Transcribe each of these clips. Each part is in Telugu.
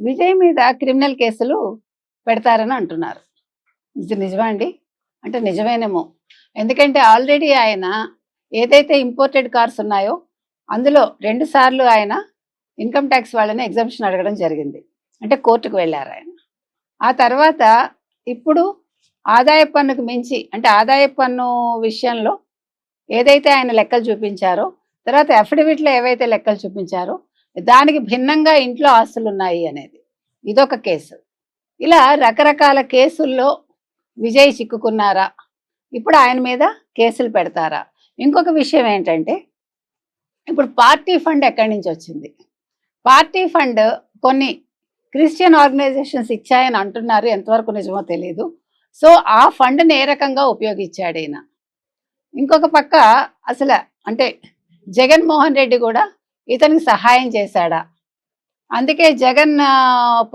విజయ్ మీద క్రిమినల్ కేసులు పెడతారని అంటున్నారు. ఇది నిజమా అండి? అంటే నిజమేనేమో. ఎందుకంటే ఆల్రెడీ ఆయన ఏదైతే ఇంపోర్టెడ్ కార్స్ ఉన్నాయో అందులో 2 సార్లు ఆయన ఇన్కమ్ ట్యాక్స్ వాళ్ళని ఎగ్జామ్షన్ అడగడం జరిగింది. అంటే కోర్టుకు వెళ్ళారు ఆయన. ఆ తర్వాత ఇప్పుడు ఆదాయపు పన్నుకు మించి అంటే ఆదాయపు పన్ను విషయంలో ఏదైతే ఆయన లెక్కలు చూపించారో, తర్వాత అఫిడవిట్లో ఏవైతే లెక్కలు చూపించారో దానికి భిన్నంగా ఇంట్లో ఆస్తులు ఉన్నాయి అనేది ఇదొక కేసు. ఇలా రకరకాల కేసుల్లో విజయ్ చిక్కుకున్నారా? ఇప్పుడు ఆయన మీద కేసులు పెడతారా? ఇంకొక విషయం ఏంటంటే, ఇప్పుడు పార్టీ ఫండ్ ఎక్కడి నుంచి వచ్చింది? పార్టీ ఫండ్ కొన్ని క్రిస్టియన్ ఆర్గనైజేషన్స్ ఇచ్చాయని అంటున్నారు, ఎంతవరకు నిజమో తెలియదు. సో ఆ ఫండ్ని ఏ రకంగా ఉపయోగించాడు ఈయన? ఇంకొక పక్క అసలు అంటే జగన్మోహన్ రెడ్డి కూడా ఇతనికి సహాయం చేశాడా? అందుకే జగన్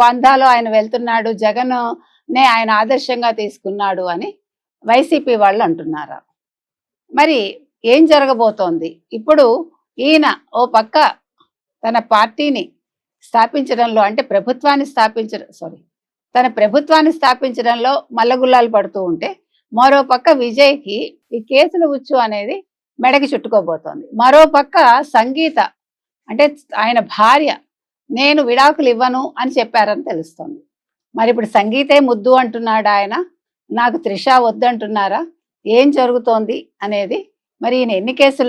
పంథాలో ఆయన వెళ్తున్నాడు, జగన్నే ఆయన ఆదర్శంగా తీసుకున్నాడు అని వైసీపీ వాళ్ళు అంటున్నారు. మరి ఏం జరగబోతోంది? ఇప్పుడు ఈయన ఓ పక్క తన పార్టీని స్థాపించడంలో అంటే తన ప్రభుత్వాన్ని స్థాపించడంలో మల్లగుల్లాలు పడుతూ ఉంటే, మరో పక్క విజయ్కి ఈ కేసుల ఉచ్చు అనేది మెడకి చుట్టుకోబోతోంది. మరో పక్క సంగీత అంటే ఆయన భార్య నేను విడాకులు ఇవ్వను అని చెప్పారని తెలుస్తోంది. మరి ఇప్పుడు సంగీతే ముద్దు అంటున్నాడు ఆయన, నాకు త్రిష వద్దంటున్నారా? ఏం జరుగుతోంది అనేది మరి ఈయన ఎన్ని కేసులు